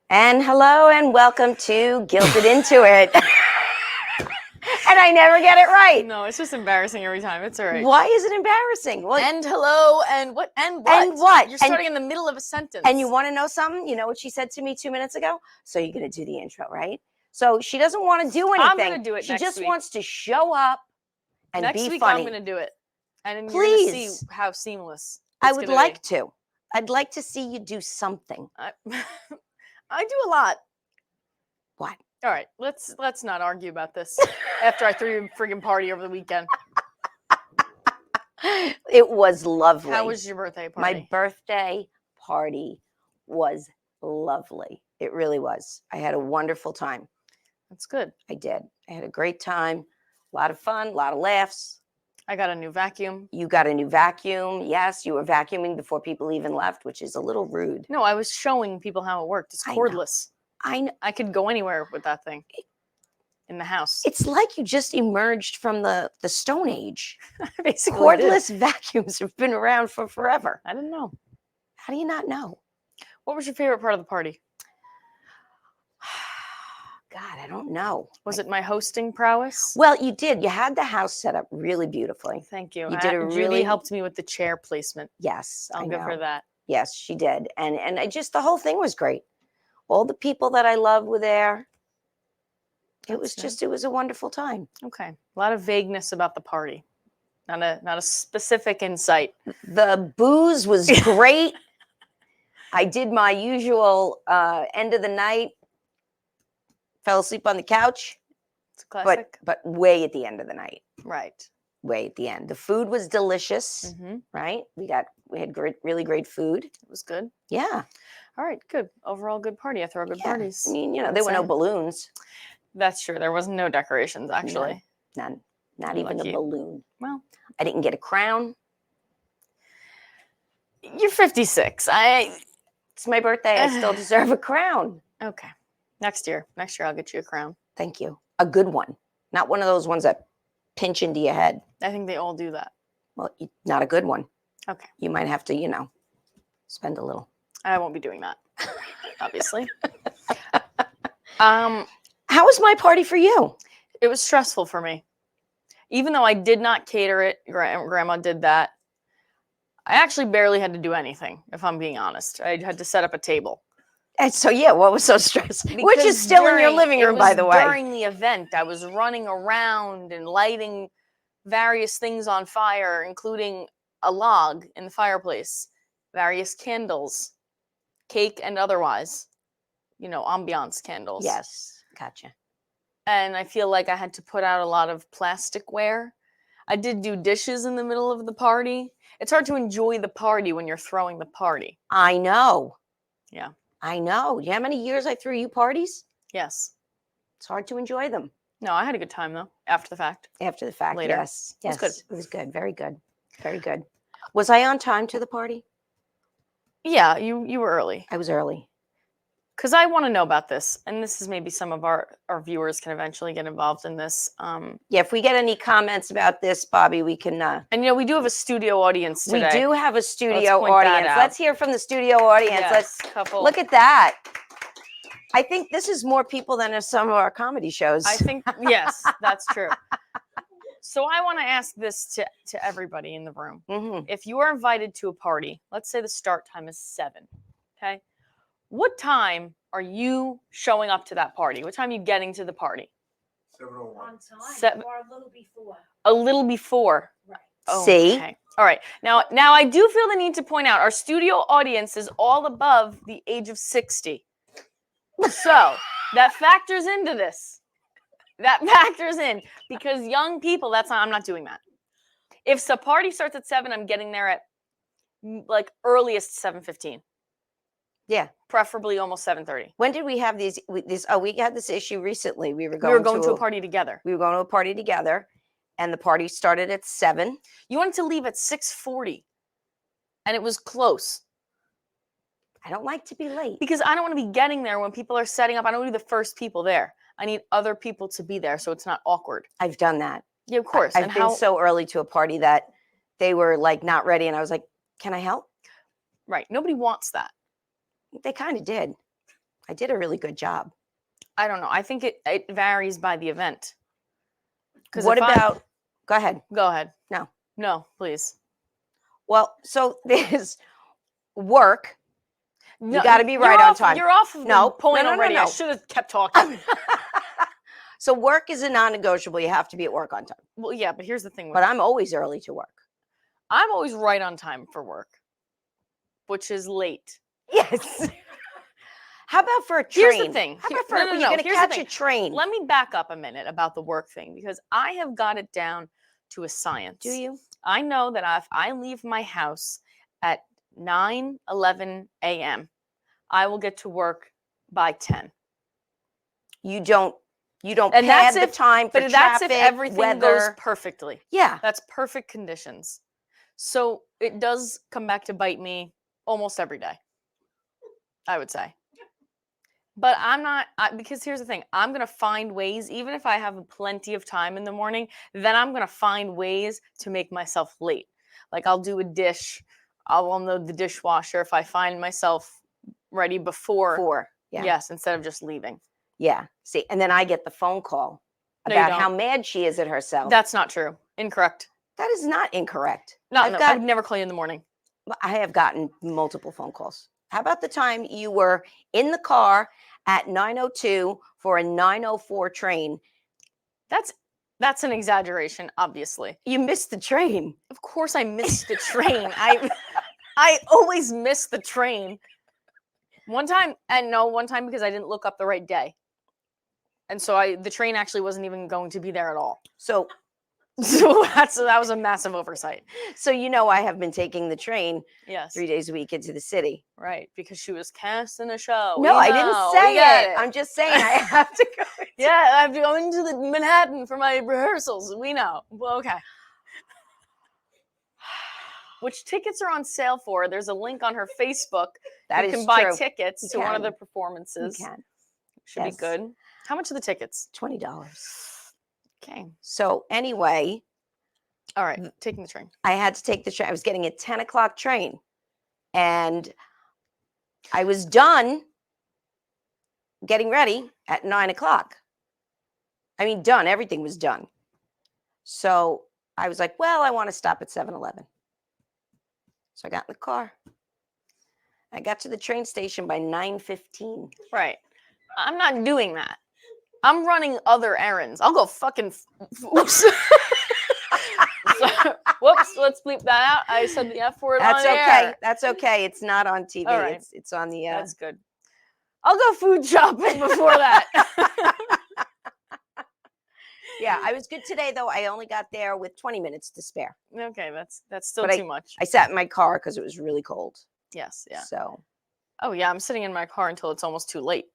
And hello and welcome to Guilted Into It. And I never get it right. No, it's just embarrassing every time. It's all right. Why is it embarrassing? Well, And hello and what? And what? You're starting in the middle of a sentence. And you want to know something? You know what she said to me 2 minutes ago? So you're going to do the intro, right? So she doesn't want to do anything. I'm going to do it She next just week. wants to show up and next be week funny. I'm going to do it. And Please. you're going to see how seamless I would like to. I'd like to see you do something. I do a lot. What? All right, let's not argue about this after I threw a friggin' party over the weekend. It was lovely. How was your birthday party? My birthday party was lovely. It really was. I had a wonderful time. That's good. I did. I had a great time. A lot of fun, a lot of laughs. I got a new vacuum. You got a new vacuum. Yes, you were vacuuming before people even left, which is a little rude. No, I was showing people how it worked. It's cordless. I know. I could go anywhere with that thing in the house. It's like you just emerged from the Stone Age. Basically, cordless vacuums have been around for forever. I didn't know. How do you not know? What was your favorite part of the party? God, I don't know. Was it my hosting prowess? Well, you did. You had the house set up really beautifully. Thank you. You did a Judy really helped me with the chair placement. Yes, I'll give her that. Yes, she did. And I just, the whole thing was great. All the people that I love were there. It was a wonderful time. Okay. A lot of vagueness about the party. Not a specific insight. The booze was great. I did my usual end of the night. Fell asleep on the couch. It's a classic. But way at the end of the night. Right. Way at the end. The food was delicious. Mm-hmm. Right? We had really great food. It was good. Yeah. All right. Good. Overall good party. I throw good parties. I mean, there were no balloons. That's true. There wasn't no decorations, actually. None. Not even a balloon. Well, I didn't get a crown. You're 56. It's my birthday. I still deserve a crown. Okay. Next year I'll get you a crown. Thank you. A good one. Not one of those ones that pinch into your head. I think they all do that. Well, not a good one. Okay. You might have to, spend a little. I won't be doing that, obviously. How was my party for you? It was stressful for me. Even though I did not cater it, Grandma did that. I actually barely had to do anything, if I'm being honest. I had to set up a table. And so, what was so stressful? Which is still in your living room, by the way. During the event, I was running around and lighting various things on fire, including a log in the fireplace, various candles, cake and otherwise, ambiance candles. Yes, gotcha. And I feel like I had to put out a lot of plasticware. I did do dishes in the middle of the party. It's hard to enjoy the party when you're throwing the party. I know. Yeah. I know. You know how many years I threw you parties? Yes. It's hard to enjoy them. No, I had a good time, though, after the fact. After the fact, later. Yes. It was good. It was good. Very good. Very good. Was I on time to the party? Yeah, you were early. I was early. Because I want to know about this, and this is maybe some of our viewers can eventually get involved in this. If we get any comments about this, Bobby, we can... And, we do have a studio audience today. We do have a studio audience. Let's hear from the studio audience. Yes, Look at that. I think this is more people than some of our comedy shows. I think, yes, that's true. So I want to ask this to everybody in the room. Mm-hmm. If you are invited to a party, let's say the start time is 7, okay? What time are you showing up to that party? What time are you getting to the party? 7:01. On time or a little before. A little before. Right. Oh, See? Okay. All right. Now I do feel the need to point out our studio audience is all above the age of 60. So that factors into this. That factors in because young people, I'm not doing that. If the party starts at 7, I'm getting there at earliest 7:15. Yeah. Preferably almost 7:30. When did we have these? We had this issue recently. We were going going to a party together. We were going to a party together, and the party started at 7. You wanted to leave at 6:40, and it was close. I don't like to be late. Because I don't want to be getting there when people are setting up. I don't want to be the first people there. I need other people to be there so it's not awkward. I've done that. Yeah, of course. I've been so early to a party that they were not ready, and I was like, "Can I help?" Right. Nobody wants that. They kind of did. I did a really good job. I don't know. I think it varies by the event. What about, go ahead. Go ahead. No, please. Well, so there's work. No, got to be you're right on off- time. You're off of the No, point no, no, already. I no. should have kept talking. So work is a non-negotiable. You have to be at work on time. Well, yeah, but here's the thing. But I'm always early to work. I'm always right on time for work, which is late. Yes. How about for a train? Here's the thing. How about for No, when no, you're no. going to Here's the catch thing. a train? Let me back up a minute about the work thing because I have got it down to a science. Do you? I know that if I leave my house at 9:11 a.m., I will get to work by 10. You don't And pad that's the if- time for But that's if traffic, everything goes weather. perfectly. Yeah. That's perfect conditions. So it does come back to bite me almost every day, I would say. But I'm not, because here's the thing. I'm going to find ways, even if I have plenty of time in the morning, then I'm going to find ways to make myself late. Like I'll do a dish. I'll unload the dishwasher if I find myself ready before. 4. Yeah. Yes, instead of just leaving. Yeah. See, and then I get the phone call No, you about how don't. mad she is at herself. That's not true. Incorrect. That is not incorrect. No, I've I got- would never call you in the morning. I have gotten multiple phone calls. How about the time you were in the car at 9:02 for a 9:04 train? That's an exaggeration, obviously. You missed the train. Of course I missed the train. I always miss the train. One time because I didn't look up the right day. And so the train actually wasn't even going to be there at all. So So that was a massive oversight. I have been taking the train Yes. 3 days a week into the city. Right, because she was casting a show. No, We I didn't know, say we get it. I'm just saying I have to go. Yeah, I have to go into the Manhattan for my rehearsals. We know. Well, okay. Which tickets are on sale for? There's a link on her Facebook. That you is can buy true. tickets You to one of the can. You performances. can. Should Yes. be good. How much are the tickets? $20. Okay. So anyway, All right. Taking the train. I had to take the train. I was getting a 10 o'clock train. And I was done getting ready at 9 o'clock. I mean, done. Everything was done. So I was like, well, I want to stop at 7-Eleven. So I got in the car. I got to the train station by 9:15. Right. I'm not doing that. I'm running other errands. I'll go fucking. Oops. Whoops. Let's bleep that out. I said the F word That's on okay. air. That's okay. It's not on TV. All right. It's on the. That's good. I'll go food shopping before that. Yeah, I was good today though. I only got there with 20 minutes to spare. Okay, that's still But too much. I sat in my car because it was really cold. Yes, yeah. So Oh yeah, I'm sitting in my car until it's almost too late.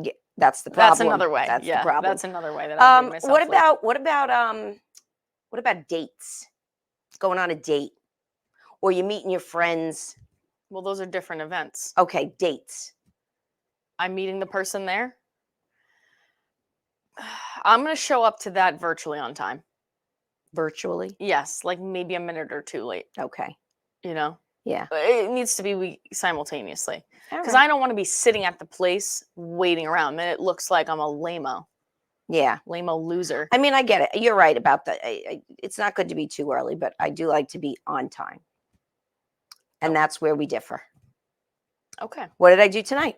yeah, that's the problem. That's another way. That's yeah, the problem. that's another way that I made myself late. What about dates? Going on a date, or you meeting your friends? Well, those are different events. Okay, dates. I'm meeting the person there. I'm going to show up to that virtually on time. Virtually. Yes, like maybe a minute or two late, Okay. you know? Yeah. It needs to be simultaneously. All Because right. I don't want to be sitting at the place waiting around. Then it looks like I'm a lame-o loser. I mean, I get it. You're right about that. It's not good to be too early, but I do like to be on time. And that's where we differ. Okay. What did I do tonight?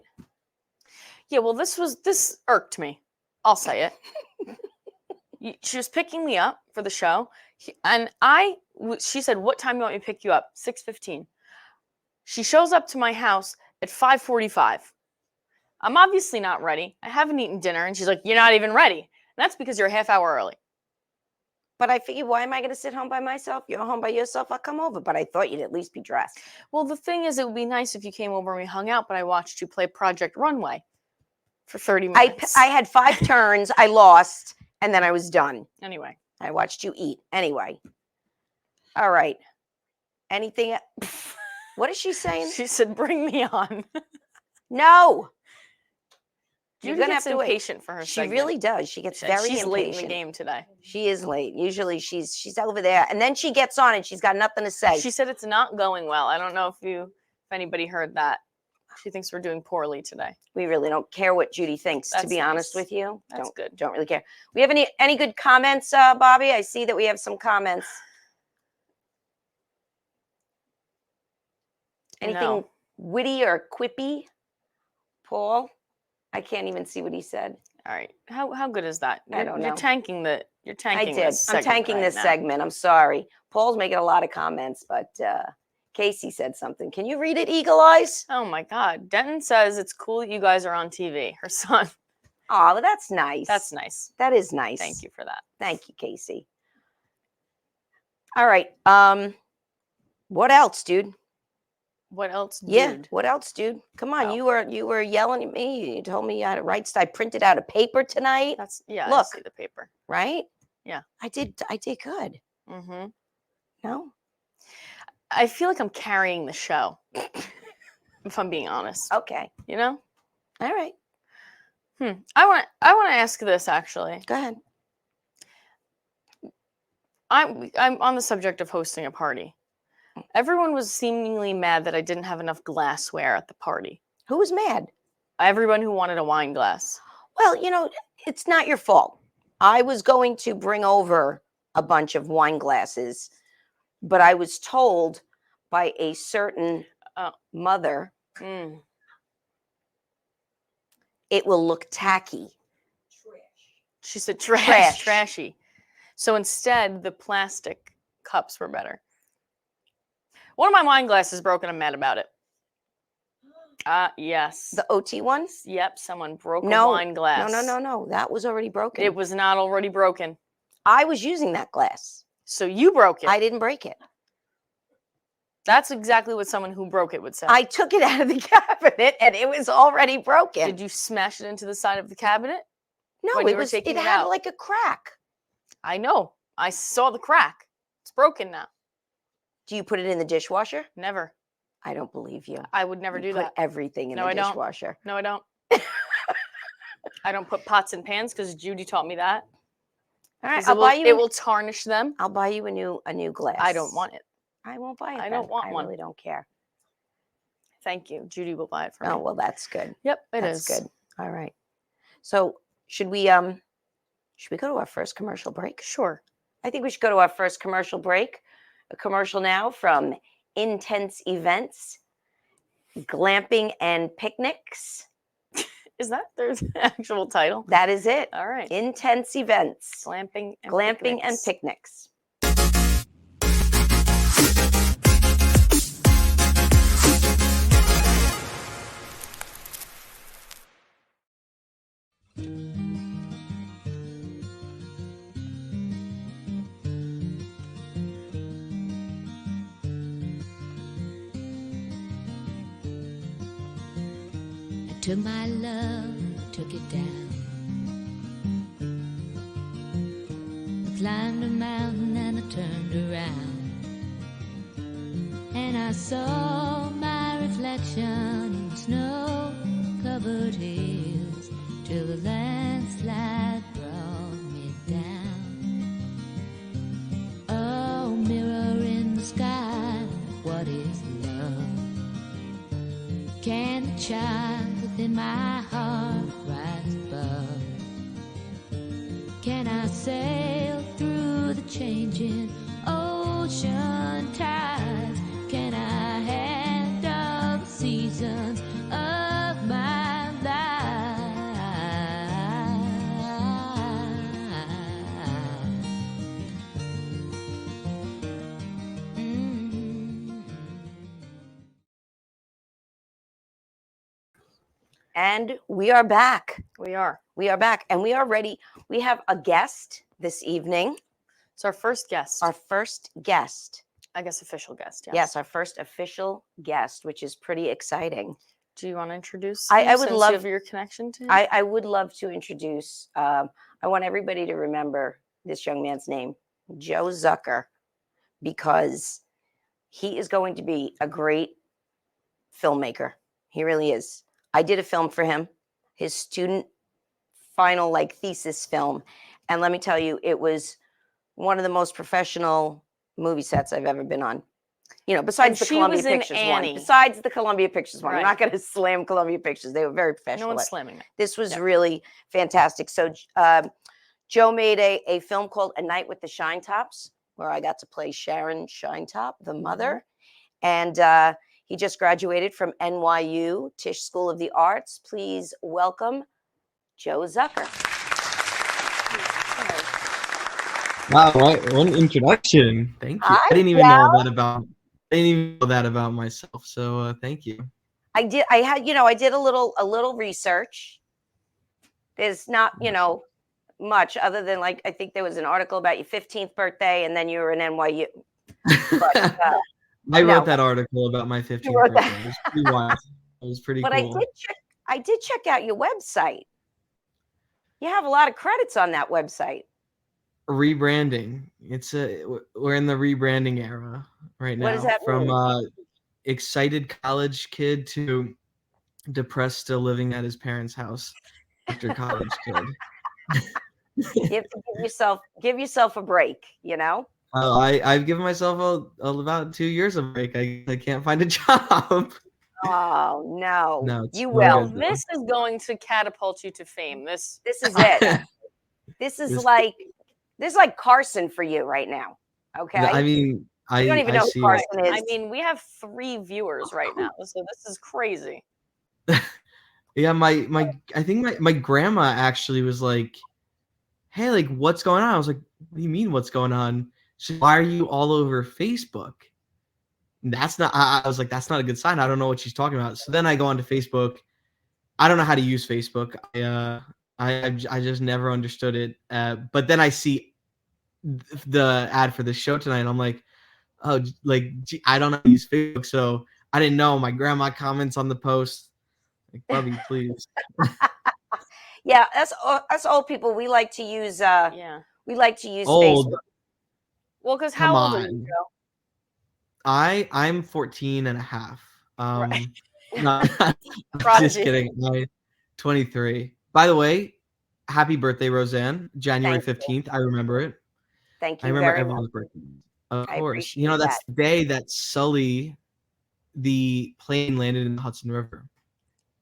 Yeah, well, this irked me. I'll say it. She was picking me up for the show, and she said, "What time do you want me to pick you up?" 6:15. She shows up to my house at 5:45. I'm obviously not ready. I haven't eaten dinner, and she's like, "You're not even ready." And that's because you're a half hour early. But I figured, why am I going to sit home by myself? You're home by yourself. I'll come over. But I thought you'd at least be dressed. Well, the thing is, it would be nice if you came over and we hung out, but I watched you play Project Runway for 30 minutes. I had 5 turns. I lost, and then I was done. Anyway. I watched you eat. Anyway. All right. Anything? What is she saying? She said, "Bring me on." No. You're You're gonna have get to wait. impatient for her. She segment. really does. She gets And very she's impatient. late in the game today. She is late. Usually she's over there, and then she gets on and she's got nothing to say. She said it's not going well. I don't know if anybody heard that. She thinks we're doing poorly today. We really don't care what Judy thinks, to That's be honest nice. with you. That's good. Don't really care. We have any good comments, Bobby? I see that we have some comments. Anything No. witty or quippy? Paul? I can't even see what he said. All right. How good is that? I don't know. You're tanking this I'm segment tanking right this now. segment. I'm sorry. Paul's making a lot of comments, but Casey said something. Can you read it, Eagle Eyes? Oh my God. Denton says it's cool that you guys are on TV. Her son. Oh, well, that's nice. That's nice. That is nice. Thank you for that. Thank you, Casey. All right. What else, dude? What else, dude? Yeah. What else, dude? Come on. Oh. You were yelling at me. You told me you had to write. I printed out a paper tonight. I Look. see the paper. Right? Yeah. I did good. Mm-hmm. No? I feel like I'm carrying the show. If I'm being honest. Okay. You know? All right. I want to ask this actually. Go ahead. I'm on the subject of hosting a party. Everyone was seemingly mad that I didn't have enough glassware at the party. Who was mad? Everyone who wanted a wine glass. Well, it's not your fault. I was going to bring over a bunch of wine glasses, but I was told by a certain mother it will look tacky. She said Trash. trashy. So instead, the plastic cups were better. One of my wine glasses broke and I'm mad about it. Yes. The OT ones? Yep, someone broke a wine glass. No. That was already broken. It was not already broken. I was using that glass. So you broke it. I didn't break it. That's exactly what someone who broke it would say. I took it out of the cabinet and it was already broken. Did you smash it into the side of the cabinet? No, when you it were was. taking It it had out? like a crack. I know. I saw the crack. It's broken now. Do you put it in the dishwasher? Never. I don't believe you. I would never do Put that. everything in No, the I don't. dishwasher. No, I don't. I don't put pots and pans because Judy taught me that. All right, 'Cause I'll buy you. It will tarnish them. I'll buy you a new glass. I don't want it. I won't buy it. I don't then. want one. I really don't care. Thank you. Judy will buy it for me. Oh well, that's good. Yep, That's good. All right. So should we go to our first commercial break? Sure. I think we should go to our first commercial break. A commercial now from Intense Events, Glamping and Picnics. Is that their actual title? That is it. All right. Intense Events, Glamping and Glamping and Picnics. Picnics. Took my love, took it down. I climbed a mountain and I turned around, and I saw my reflection in snow-covered hills till the landslide brought me down. Oh, mirror in the sky, what is love? Can the child within my heart rise above? Can I sail through the changing ocean tides? Can I handle the seasons of my life? And we are back. We are. We are back, and we are ready. We have a guest this evening. It's our first guest. Our first guest. I guess official guest. Yes, our first official guest, which is pretty exciting. Do you want to introduce? I him would since love- you have your connection to him? I would love to introduce. I want everybody to remember this young man's name, Joe Zucker, because he is going to be a great filmmaker. He really is. I did a film for him, his student final thesis film, and let me tell you, it was one of the most professional movie sets I've ever been on. besides the she Columbia was in Pictures Annie. one. Besides the Columbia Pictures one. I'm Right. not going to slam Columbia Pictures. They were very No professional. one's slamming that. This was Yeah. really fantastic. So Joe made a film called A Night with the Shine Tops, where I got to play Sharon Shinetop, the mother. And he just graduated from NYU Tisch School of the Arts. Please welcome Joe Zucker. Wow, what an introduction. Thank you. Hi, I didn't even Joe. know that about myself. So thank you. I did a little research. There's not, much other than I think there was an article about your 15th birthday and then you were in NYU. But, I wrote that article about my 15th wrote birthday. that. It was pretty wild. It was pretty but cool. I did check out your website. You have a lot of credits on that website. Rebranding. We're in the rebranding era right now. What does that From mean? excited college kid to depressed still living at his parents' house after college kid. You have to give yourself a break, I've given myself about 2 years of break. I can't find a job. Oh no. No, You no will. good, This is going to catapult you to fame. This is it. This is like Carson for you right now. Okay. I mean, you don't even know who Carson is. I mean, we have 3 viewers right now, so this is crazy. Yeah, I think my grandma actually was like, "Hey, like, what's going on?" I was like, "What do you mean, what's going on?" She's like, "Why are you all over Facebook?" That's not. I was like, "That's not a good sign. I don't know what she's talking about." So then I go onto Facebook. I don't know how to use Facebook. I just never understood it. But then I see the ad for this show tonight. And I'm like, oh, gee, I don't know how to use Facebook, so I didn't know. My grandma comments on the post, like, Bubby, please. Yeah, us old people. We like to use. We like to use Old. Facebook. Well, because how old are you, Joe? I'm 14 and a half. Right. No, just kidding. I'm 23. By the way, happy birthday, Rosanne. January 15th. I remember it. Thank you. I remember very everyone's much. birthday. Of I course. You know, appreciate that's the day that Sully, the plane, landed in the Hudson River.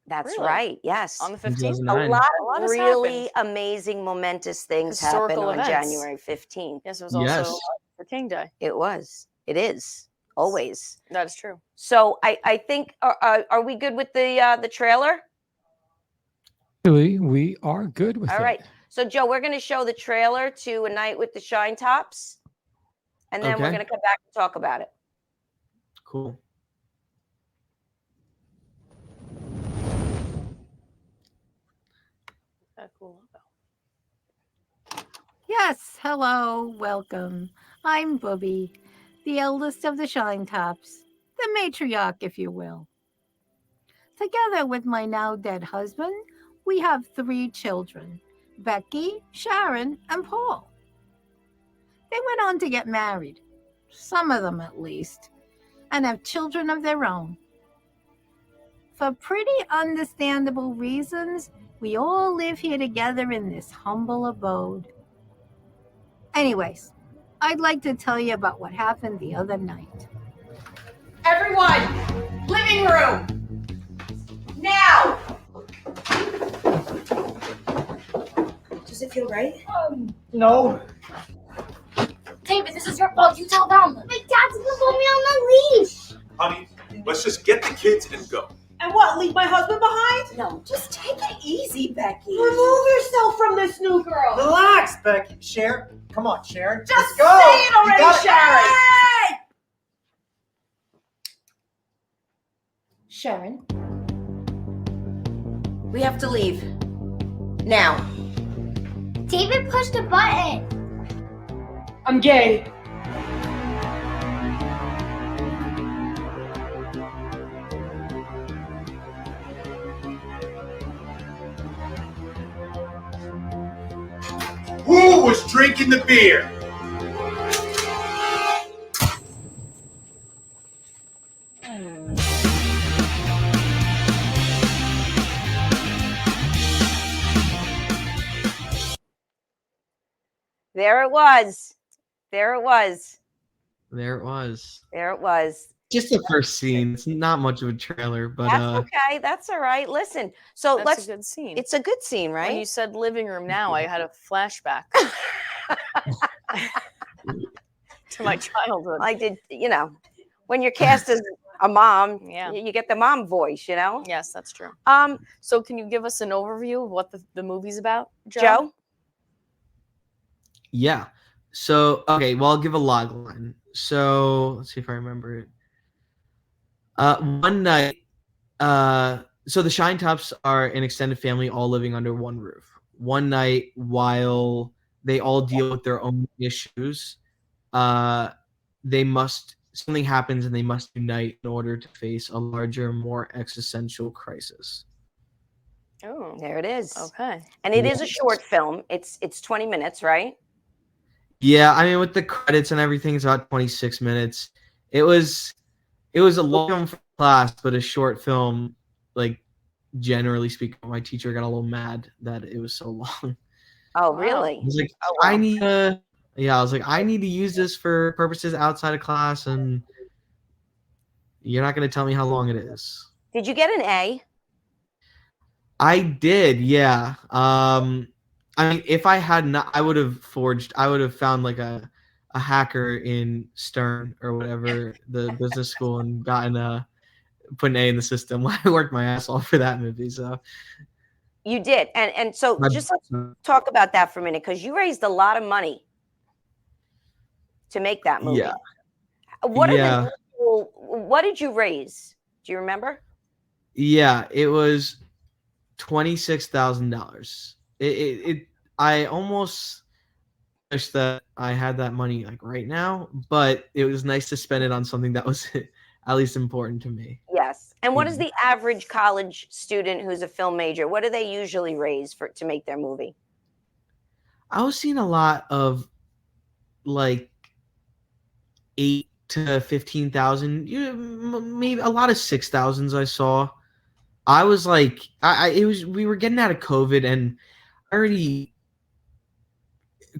That's Really? right. Yes. On the In 15th. 2009. A lot has of really happened. amazing, momentous things Historical happened on events. January 15th. Yes, it was Yes. also for King Day. It was. It is. Always. That is true. So I think are we good with the trailer? Actually, we are good with it. All right. So Joe, we're going to show the trailer to A Night with the Shine Tops, and then we're Okay. going to come back and talk about it. Cool. That cool logo. Yes, hello, welcome. I'm Bubby, the eldest of the Shine Tops, the matriarch, if you will. Together with my now dead husband, we have 3 children, Becky, Sharon, and Paul. They went on to get married, some of them at least, and have children of their own. For pretty understandable reasons, we all live here together in this humble abode. Anyways, I'd like to tell you about what happened the other night. Everyone, living room. Now. Does it feel right? No. David, this is your fault. You tell them. My dad's gonna put me on the leash. Honey, let's just get the kids and go. And what, leave my husband behind? No, just take it easy, Becky. Remove yourself from this new girl. Relax, Becky. Sharon, come on, Sharon. Just let's go. say it already, You got Sharon. Hey! Sharon? We have to leave. Now. David pushed a button. I'm gay. Who was drinking the beer? There it was. There it was. There it was. There it was. Just the first scene. It's not much of a trailer, but That's okay. That's all right. Listen, so That's a good scene. It's a good scene, right? When you said living room now, I had a flashback to my childhood. I did, when you're cast as a mom, Yeah. you get the mom voice, Yes, that's true. Um, So can you give us an overview of what the movie's about, Joe? yeah. So okay, well I'll give a log line. So let's see if I remember it. One night, so the Shine Tops are an extended family all living under one roof. One night, while they all deal with their own issues, something happens and they must unite in order to face a larger, more existential crisis. Oh, There it is. okay. And it is a short film. It's 20 minutes, right? Yeah, I mean with the credits and everything, it's about 26 minutes. It was a long film for class, but a short film, like generally speaking. My teacher got a little mad that it was so long. Oh, Wow. really? I was like, Oh, wow. I need to use this for purposes outside of class, and you're not going to tell me how long it is. Did you get an A? I did, yeah. I mean, if I had not, I would have found like a hacker in Stern or whatever, the business school, and gotten put an A in the system. I worked my ass off for that movie, so. You did. And so just let's talk about that for a minute, because you raised a lot of money to make that movie. Yeah. What Yeah. what did you raise? Do you remember? Yeah, it was $26,000. I almost wish that I had that money like right now, but it was nice to spend it on something that was at least important to me. Yes. And what is the average college student who's a film major? What do they usually raise to make their movie? I was seeing a lot of like 8 to 15,000, maybe a lot of 6,000s I saw. I was like, we were getting out of COVID, and I already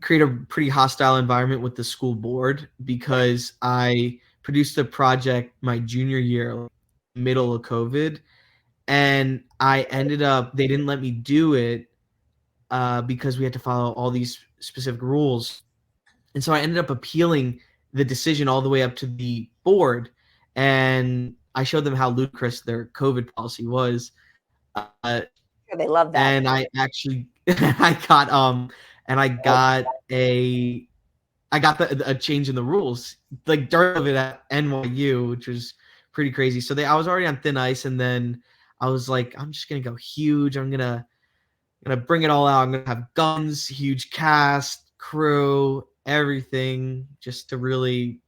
create a pretty hostile environment with the school board because I produced a project my junior year, middle of COVID, and they didn't let me do it because we had to follow all these specific rules. And so I ended up appealing the decision all the way up to the board, and I showed them how ludicrous their COVID policy was. They love that. And I actually I got a change in the rules like during it at NYU, which was pretty crazy. So I was already on thin ice, and then I was like, I'm just gonna go huge. I'm gonna bring it all out. I'm gonna have guns, huge cast, crew, everything, just to really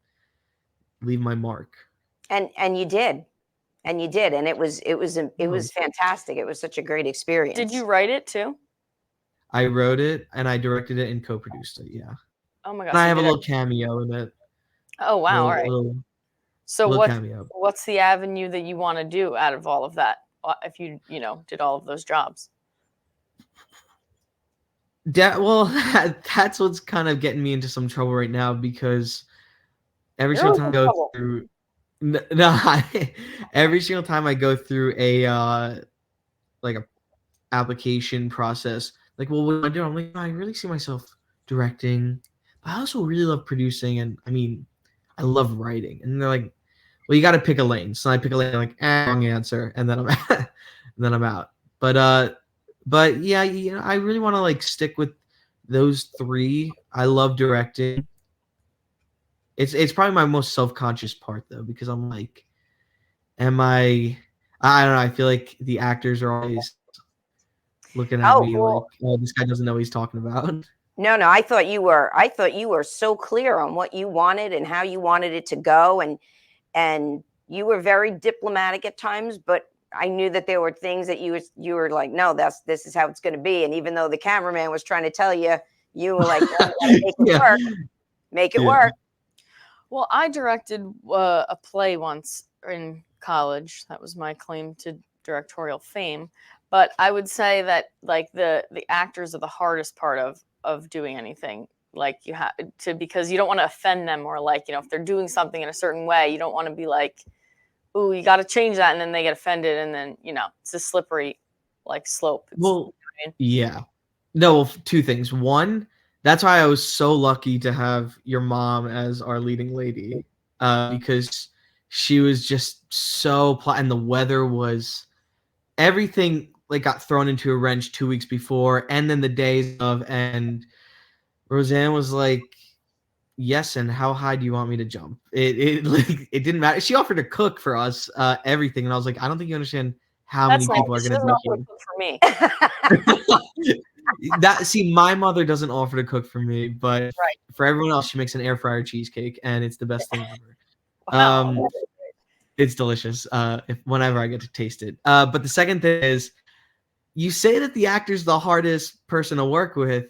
leave my mark. And you did. And you did. And it was fantastic. It was such a great experience. Did you write it too? I wrote it and I directed it and co-produced it. Yeah. Oh my gosh. And I have a little cameo in it. Oh wow. All right. So what's the avenue that you want to do out of all of that if you did all of those jobs? That's what's kind of getting me into some trouble right now, because every single time I go through every single time I go through a application process, like, well, what do I do? I'm like, I really see myself directing, but I also really love producing, and I mean, I love writing. And they're like, well, you got to pick a lane. So I pick a lane, like, wrong answer, and then I'm out. But yeah, I really want to like stick with those three. I love directing. It's probably my most self-conscious part though, because I'm like, I don't know. I feel like the actors are always looking at me like, oh, this guy doesn't know what he's talking about. No, I thought you were so clear on what you wanted and how you wanted it to go, and you were very diplomatic at times, but I knew that there were things that you were like, no, this is how it's going to be. And even though the cameraman was trying to tell you, you were like, no, make it work, make it work. Well, I directed a play once in college. That was my claim to directorial fame. But I would say that like the actors are the hardest part of doing anything Like you have to, because you don't want to offend them, or like, if they're doing something in a certain way, you don't want to be like, ooh, you got to change that. And then they get offended. And then, it's a slippery like slope. Well, yeah. No, well, two things. One, that's why I was so lucky to have your mom as our leading lady, because she was just so and the weather was everything like got thrown into a wrench 2 weeks before, and then the days of, and Rosanne was like, yes, and how high do you want me to jump? It like it didn't matter. She offered to cook for us, everything, and I was like, I don't think you understand how That's many nice. people are She going to doesn't offer be to cook for me. that. See, my mother doesn't offer to cook for me, but Right. for everyone else, she makes an air fryer cheesecake, and it's the best thing ever. Wow. It's delicious. Whenever I get to taste it. But the second thing is, you say that the actor's the hardest person to work with,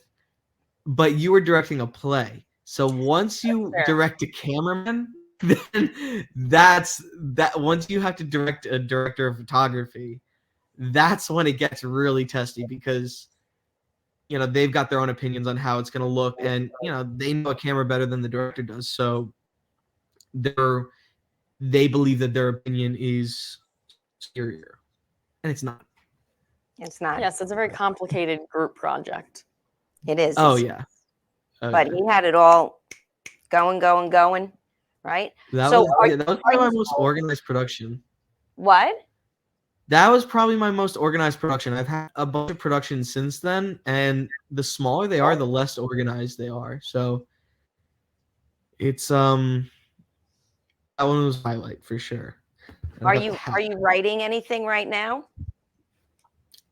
but you were directing a play. So once you direct a cameraman, then that's that. Once you have to direct a director of photography, that's when it gets really testy, because they've got their own opinions on how it's going to look, and they know a camera better than the director does. So they believe that their opinion is superior, and it's not. It's not. Yes, it's a very complicated group project. It is. Oh yeah. But he had it all going, right? That So was probably my most organized production. What? That was probably my most organized production. I've had a bunch of productions since then, and the smaller they are, the less organized they are. So it's that one was a highlight for sure. Are you writing anything right now?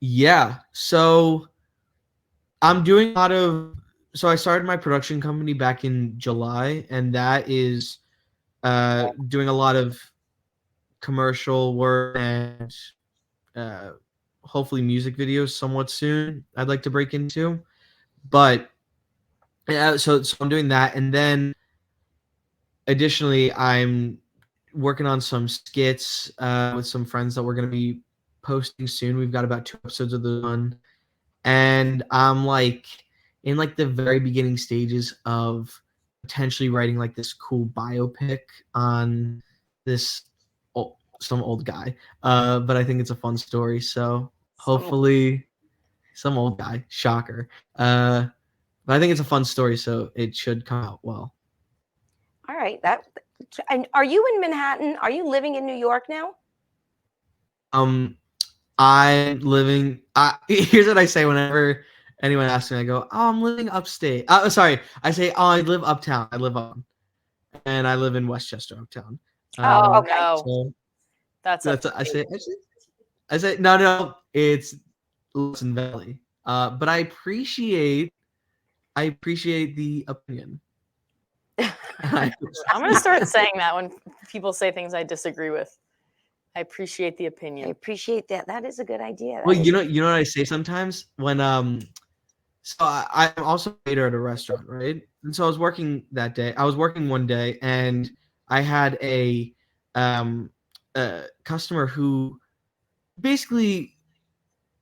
Yeah. So I'm doing a lot of. So I started my production company back in July, and that is doing a lot of commercial work and hopefully music videos somewhat soon. I'd like to break into, but so I'm doing that, and then additionally, I'm working on some skits with some friends that we're going to be posting soon. We've got about 2 episodes of the one, and I'm like in like the very beginning stages of potentially writing like this cool biopic on this some old guy. But I think it's a fun story, so hopefully some old guy. Shocker. But I think it's a fun story, so it should come out well. All right. And are you in Manhattan? Are you living in New York now? I'm living. Here's what I say whenever anyone asks me. I go, "Oh, I'm living upstate." Sorry, I say, "Oh, I live uptown. I live up, and I live in Westchester, uptown." Oh okay. no, So that's I say no. It's Listen Valley. But I appreciate the opinion. I'm gonna start saying that when people say things I disagree with. I appreciate the I opinion. appreciate that. That is a good idea. Well, you know what I say sometimes when so I'm also a waiter at a restaurant, right? And so I was working that day. I was working one day, and I had a customer who basically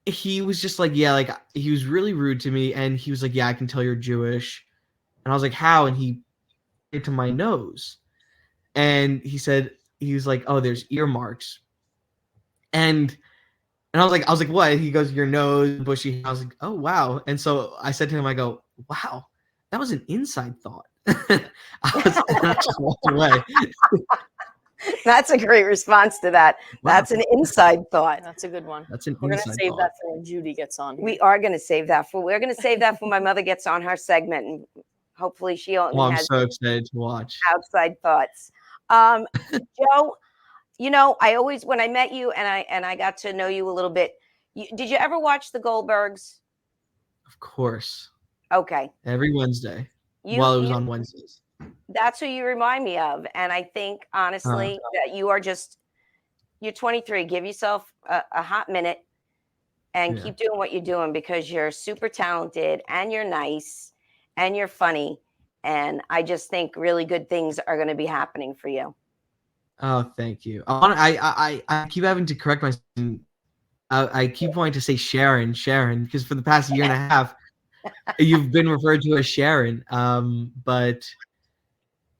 he was just like, yeah, like he was really rude to me, and he was like, yeah, I can tell you're Jewish. And I was like, how? And he pointed to my nose, and he was like, oh, there's earmarks. And I was like, what? He goes, your nose, bushy. I was like, oh wow. And so I said to him, I go, wow, that was an inside thought. I just walked away. That's a great response to that. Wow. That's an inside thought. That's a good one. That's an We're gonna inside save thought. that for when Judy gets on. We are going to save that for. We're going to save that for my mother gets on her segment, and hopefully she only Well, I'm has so excited to watch. outside thoughts. Joe, I always when I met you and I got to know you a little bit. Did you ever watch the Goldbergs? Of course. Okay. Every Wednesday. While it was on Wednesdays. That's who you remind me of, and I think honestly that you're 23. Give yourself a hot minute and keep doing what you're doing, because you're super talented and you're nice and you're funny, and I just think really good things are going to be happening for you. Oh, thank you. I keep having to correct myself. I keep wanting to say Sharon, because for the past year and a half, You've been referred to as Sharon. But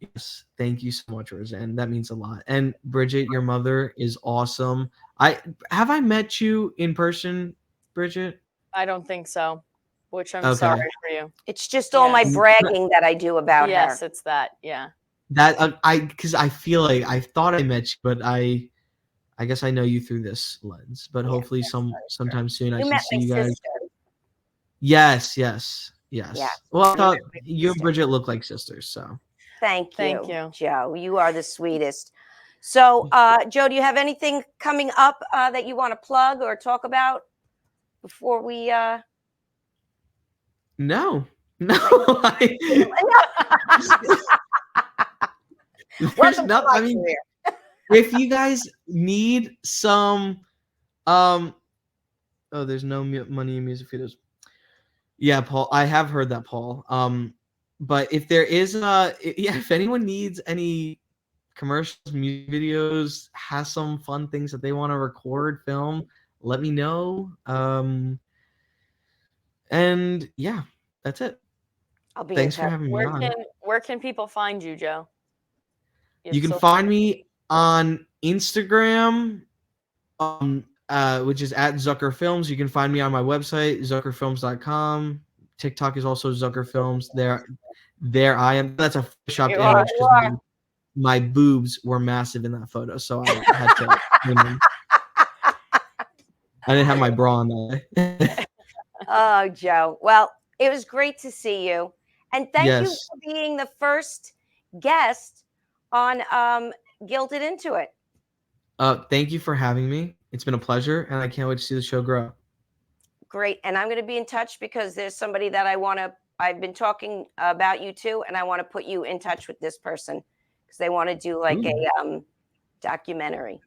yes, thank you so much, Rosanne. That means a lot. And Bridget, your mother is awesome. Have I met you in person, Bridget? I don't think so, which I'm Okay. sorry for you. It's just all my Yes. bragging that I do about Yes, her. it's that. Yeah. That because I feel like I thought I met you, but I guess I know you through this lens. But hopefully sometime soon I You can met see my you guys. sister. Yes. Yeah. Well, I thought met my you and sister. Bridget look like sisters, so Thank Thank you. Joe. You are the sweetest. So, Joe, do you have anything coming up that you want to plug or talk about before we? no. There's Welcome to not. my I mean, career. if you guys need some, oh, there's no money in music videos. Yeah, Paul, I have heard that, Paul. But if there is, if anyone needs any commercials, music videos, has some fun things that they want to record, film, let me know. And yeah, that's it. I'll be Thanks in for touch. having me on. Where can people find you, Joe? You can find me on Instagram, which is at Zucker Films. You can find me on my website, zuckerfilms.com. TikTok is also Zucker Films. There I am. That's a photoshopped image because my boobs were massive in that photo, so I had to. I didn't have my bra on that. Oh, Joe. Well, it was great to see you, and thank you Yes. for being the first guest on Gilded Into It. Thank you for having me. It's been a pleasure, and I can't wait to see the show grow. Great, and I'm going to be in touch because there's somebody that I've been talking about you to, and I want to put you in touch with this person because they want to do like a documentary.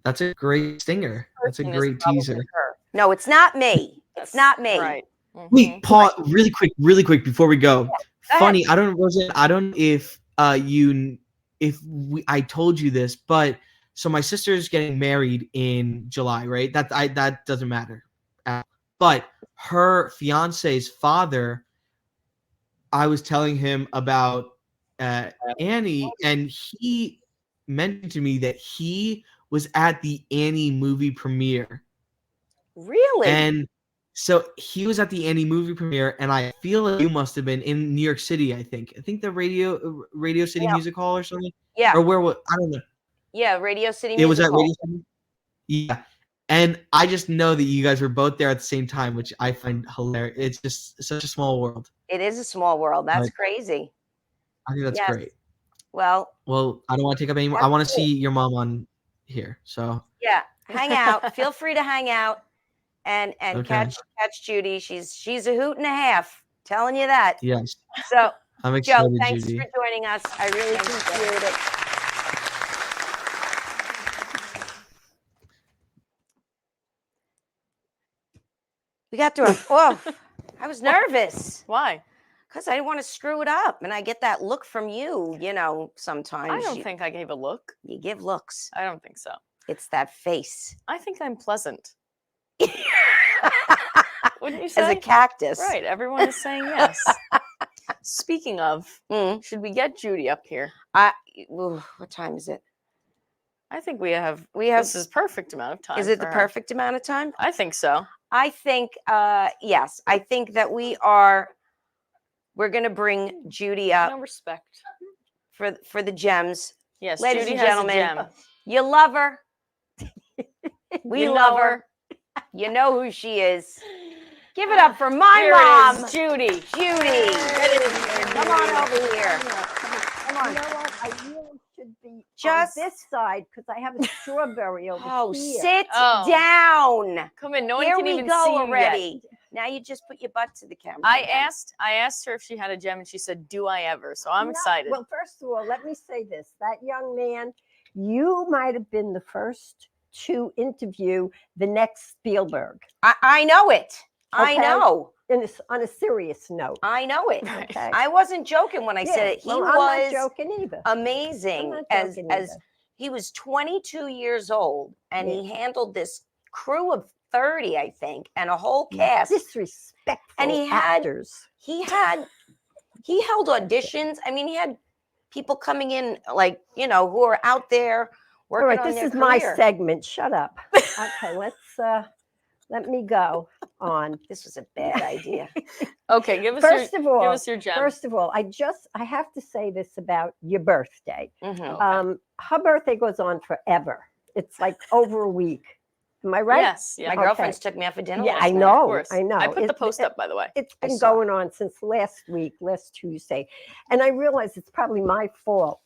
That's a great stinger. That's a great teaser. No, it's not me. It's not me. Right. Wait, Paul, really quick before we go. Go Funny, ahead. I don't know if I told you this, but so my sister's getting married in July, right? That doesn't matter. But her fiance's father, I was telling him about Annie, and he mentioned to me that he was at the Annie movie premiere. Really? And so he was at the Annie movie premiere, and I feel like you must have been in New York City. I think the Radio City Music Hall or something. Yeah. Or where? What? I don't know. Yeah, Radio City It was Music at Hall. Radio City. Yeah, and I just know that you guys were both there at the same time, which I find hilarious. It's just such a small world. It is a small world. That's But crazy. I think that's great. Well, I don't want to take up any more. I want to see your mom on here. So yeah, hang out. Feel free to hang out and Okay. catch Judy. She's a hoot and a half. Telling you that. yes, So, I'm Joe, excited, thanks Judy. for joining us. I really appreciate it. We got through. Oh, I was nervous Why? because I didn't want to screw it up, and I get that look from you. You know, sometimes I don't think I gave a look. you give looks. I don't think so. It's that face I think I'm pleasant. Wouldn't you say? as a cactus. Right. Everyone is saying yes. Speaking of, Mm. should we get Judy up here? What time is it? I think we have. We have. This is perfect amount of time. Is it for the her. perfect amount of time? I think so. I think yes. I think that we're going to bring Judy up No respect. for the gems. Yes, Ladies Judy and has gentlemen, a gem. You love her. We You love know her. You know who she is. Give it up for my Here mom, it is, Judy. Judy. Come on over here. Come on. You know what? I really should be Just- on this side because I have a strawberry over Oh, here. sit Oh. down. Come in. No one Here can we even go see you already. yet. Now you just put your butt to the camera. I again. asked her if she had a gem, and she said, "Do I ever?" So I'm No, excited. Well, first of all, let me say this. That young man, you might have been the first to interview the next Spielberg. I know it. I Okay. know. On a serious note. I know it. Right. Okay. I wasn't joking when I Yeah, said it. He well, I'm not was joking either. amazing I'm not as joking as either. he was 22 years old and Yeah. he handled this crew of 30, I think, and a whole cast. Disrespectful And he had- actors. He held auditions. I mean, he had people coming in like, you know, who are out there All working right, on this their is my career. segment. Shut up. Okay, let me go on. This was a bad idea. Okay, give us First your of all, give us your gem. First of all, I have to say this about your birthday. Mhm. Her birthday goes on forever. It's like over a week. Am I right? Yes, yeah. My Okay. girlfriends took me out for dinner. Yeah, last I night. know. Of course. I know. I put the post up, by the way. It's I been saw. going on since last Tuesday. And I realize it's probably my fault.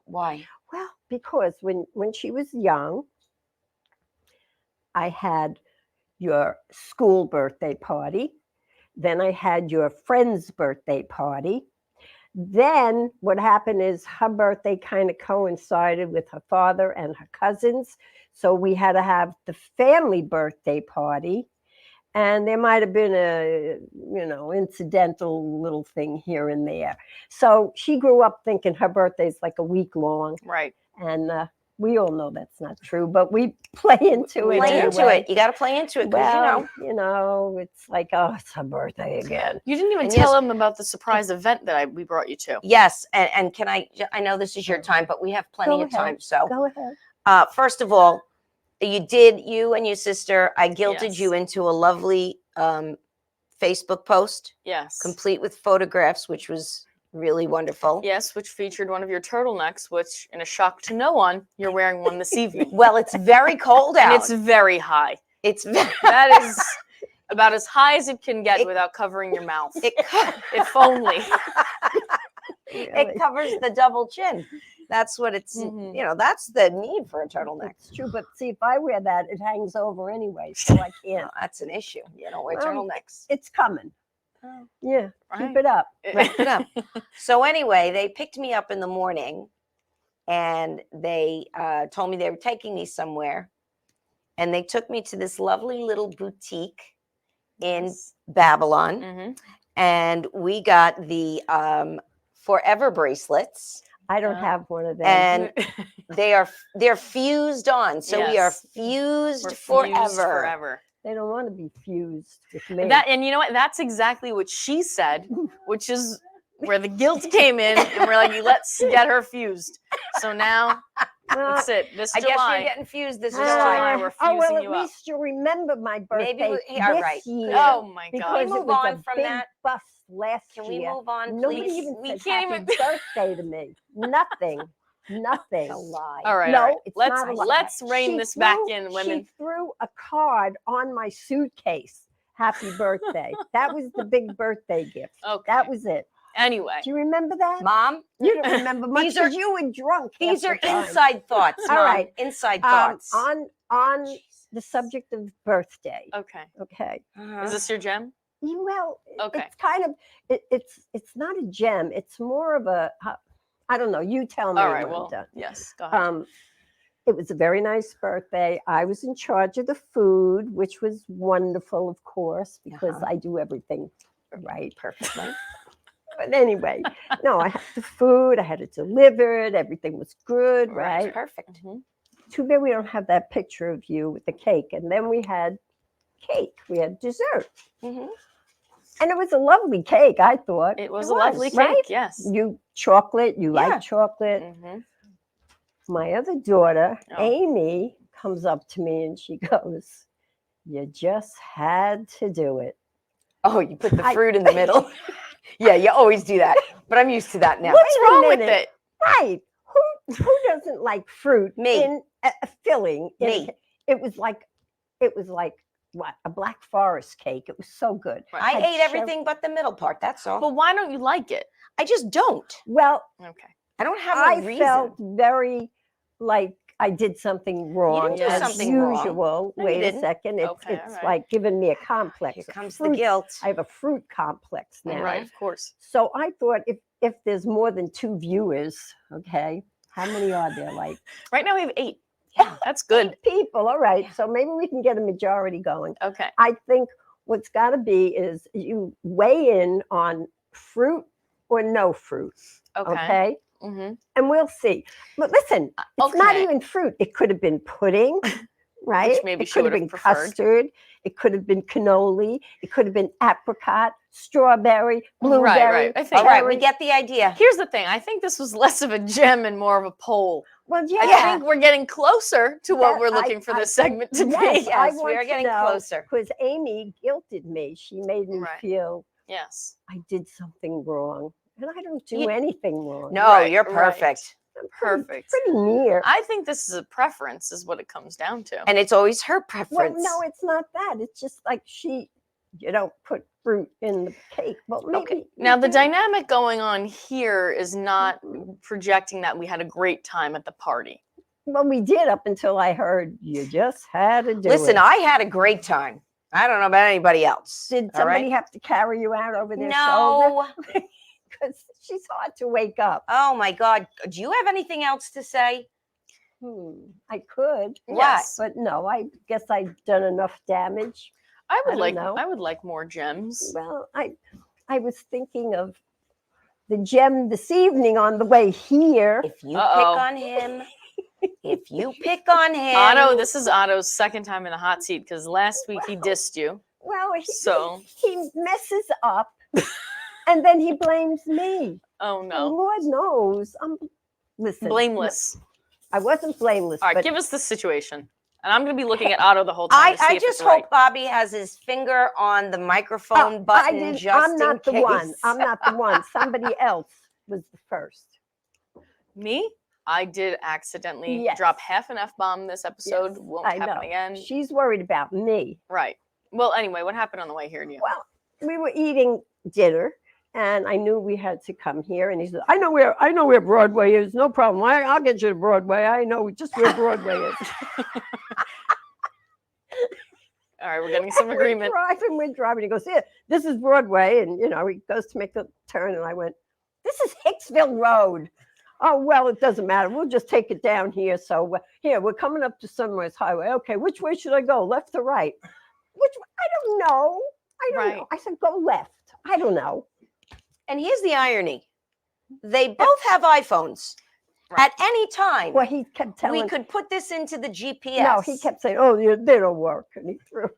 Why? Well, because when she was young, I had your school birthday party. Then I had your friend's birthday party. Then what happened is her birthday kind of coincided with her father and her cousins. So we had to have the family birthday party. And there might have been a, incidental little thing here and there. So she grew up thinking her birthday's like a week long. Right. And we all know that's not true, but we play into it. Play into anyway. it. You got to play into it because It's like, oh, it's her birthday again. You didn't even And tell yes- them about the surprise event that we brought you to. Yes, and can I know this is your time, but we have plenty Go of time. ahead. So Go ahead. first of all, you and your sister, I guilted Yes. you into a lovely Facebook post, Yes. complete with photographs, which was really wonderful. Yes, which featured one of your turtlenecks, which, in a shock to no one, you're wearing one this evening. Well, it's very cold out. And it's very high. It's That is about as high as it can get It- without covering your mouth. it If only. it covers the double chin. That's what it's. Mhm. That's the need for a turtleneck. It's true, but see, if I wear that, it hangs over anyway, so I can't. That's an issue. You don't wear Well, turtlenecks. It's coming. Oh. Yeah, Right. keep it up. Wrap it up. So anyway, they picked me up in the morning, and they told me they were taking me somewhere, and they took me to this lovely little boutique in Yes. Babylon, Mhm. and we got the forever bracelets, I don't Oh. have one of them. and they're fused on, so we are Yes. fused We're forever. fused forever. They don't want to be fused with me. And you know what? That's exactly what she said, which is where the guilt came in, and we're like, let's get her fused. So now that's it. This I guess July. you're getting fused this July. July. We're oh, well, fusing at you up. least you'll remember my birthday Maybe this right. year. Oh my because God. we move it was on a from big that? bust last Can year. we move on, Nobody please? even We said can't happy birthday to me. Nothing. Nothing. It's a lie. All right. No, all right. it's Let's not a lie. let's rein She this back threw- in, women. She threw a card on my suitcase. Happy birthday. That was the big birthday gift. Okay. That was it. Anyway. Do you remember that? Mom, You don't remember much These are- because you were drunk. these half are the time. inside thoughts. All Mom. right. Inside thoughts. On the subject of birthday. Okay. Okay. Uh-huh. Is this your gem? Well, Okay. it's kind of it's not a gem. It's more of a I don't know. You tell me All right. when Well, I'm done. yes. Go ahead. It was a very nice birthday. I was in charge of the food, which was wonderful, of course, because Uh-huh. I do everything right. Perfectly. But anyway, no, I had the food. I had it delivered. Everything was good, right? Perfect. Mhm. Too bad we don't have that picture of you with the cake. And then we had cake. We had dessert. Mhm. And it was a lovely cake, I thought. It was a lovely cake. right? Yes. You chocolate, you Yeah. like chocolate. Mhm. My other daughter, Oh. Amy, comes up to me and she goes, "You just had to do it." Oh, you put the I- fruit in the middle. Yeah, you always do that. But I'm used to that now. What's Wait a wrong with minute. it? Right. Who doesn't like fruit Me. in a filling? in a Me. ca- It was like what? A Black Forest cake. It was so good. I Had ate cher- everything but the middle part. That's all. But why don't you like it? I just don't. Well, Okay. I don't have I a reason. felt very like I did something wrong. do as something wrong. usual. No, you Wait a didn't. second. It's Okay, it's all right. like giving me a complex. Here a comes the fruit- guilt. I have a fruit complex now. Right. Of course. So I thought if there's more than 2 viewers, okay, how many are there? Like Right now we have 8. Yeah. That's good. people. All right. So maybe we can get a majority going. Okay. I think what's got to be is you weigh in on fruit or no fruit. Okay. Okay. Mm-hmm. And we'll see. But listen, it's not okay. even fruit. It could have been pudding. right? Which maybe it she could would have have been preferred. custard. It could have been cannoli. It could have been apricot, strawberry, blueberry. Right. I think. All right, we cherry. get the idea. Here's the thing. I think this was less of a gem and more of a poll. Well, yeah. I think we're getting closer to what That- we're looking for this I- segment to yes, be. I Yes, we want are to getting know, closer. because Amy guilted me. She made me Right. feel Yes. I did something wrong, and I don't do You- anything wrong. No, Right, you're right. perfect. I'm pretty- Perfect. Pretty near. I think this is a preference, is what it comes down to. And it's always her Well, preference. no, it's not that. It's just like you don't put fruit in the cake. Well, maybe. Okay. you Now, the do. dynamic going on here is not projecting that we had a great time at the party. Well, we did up until I heard you just had to do Listen, it. I had a great time. I don't know about anybody else. Did all right? somebody have to carry you out over their shoulder? No. Because she's hard to wake up. Oh my God. Do you have anything else to say? I could. Yes. But no, I guess I've done enough damage. I would don't like know. I would like more gems. Well, I was thinking of the gem this evening on the way here. If you Uh-oh. pick on him, if you pick on him. Otto, this is Otto's second time in the hot seat because last week he dissed you. Well, So- he messes up, and then he blames me. Oh And no. Lord knows, listen. Blameless. I wasn't blameless. All right, but give us the situation. And I'm going to be looking at Otto the whole time to see I if just it's hope right. Bobby has his finger on the microphone button just I'm not in the case. one. I'm not the one. Somebody else was the first. Me? I did accidentally Yes. drop half an F-bomb this episode. Yes, Won't I happen know. again. She's worried about me. Right. Well, anyway, what happened on the way here to you? Well, we were eating dinner, and I knew we had to come here. And he said, "I know where Broadway is. No problem. I'll get you to Broadway. I know just where Broadway is." All right, we're getting some agreement. We're driving. He goes, "Here, this is Broadway," and he goes to make the turn, and I went, "This is Hicksville Road." "Oh, well, it doesn't matter. We'll just take it down here. So here, we're coming up to Sunrise Highway. Okay, which way should I go? Left or right?" I don't know. I don't know. Right. I said, "Go left." I don't know. And here's the irony. They both have iPhones. Right. At any time, Well, he kept telling we could put this into the GPS. No, he kept saying, "Oh, they don't work," and he threw.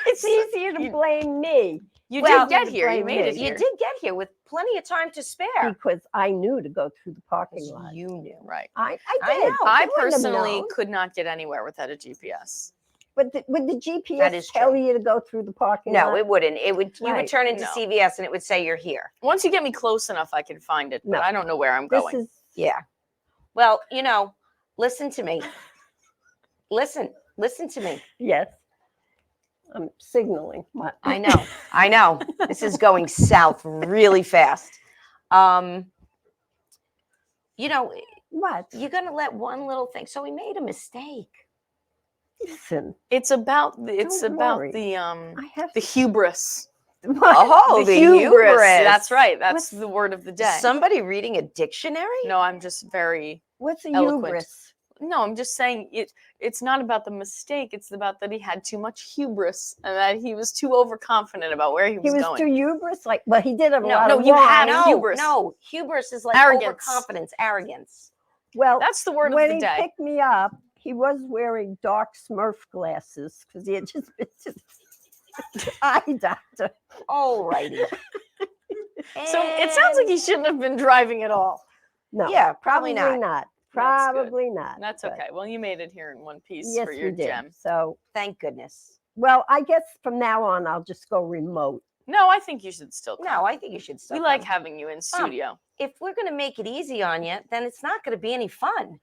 It's easier to blame me You Well, did get here. You blame made me. it You here. did get here with plenty of time to spare. because I knew to go through the parking lot. You knew. Right. I I did. know. I They wouldn't have personally known. could not get anywhere without a GPS. But would the That GPS is tell true. you to go through the parking No, lot? it wouldn't. You would Right. turn into No. CVS and it would say you're here. Once you get me close enough, I can find it, but No. I don't know where I'm This going. is Yeah. Well, listen to me. Listen to me. yes. I'm signaling. I know. This is going south really fast. What? You're gonna let one little thing. So we made a mistake. Listen, It's about Don't worry. the I have the hubris. Oh, the hubris. That's right. That's the word of the day. Somebody reading a dictionary? No, I'm just very What's a Eloquent. hubris? no, I'm just saying it's not about the mistake, it's about that he had too much hubris and that he was too overconfident about where he He was was going. too hubris. Well, he did have a No, lot no, of you wine. have No, hubris. no. Hubris is like Arrogance. overconfidence, arrogance. Well, That's the word of when the he day. picked me up, he was wearing dark Smurf glasses because he had just been to the eye doctor. All righty. So it sounds like he shouldn't have been driving at all. No, Yeah, probably not. That's good. Probably not. That's but okay. Well, you made it here in one piece Yes, for your we did. gem. So, Thank goodness. well, I guess from now on, I'll just go remote. No, I think you should still come. No, I think you should still we like come. having you in studio. If we're going to make it easy on you, then it's not going to be any fun.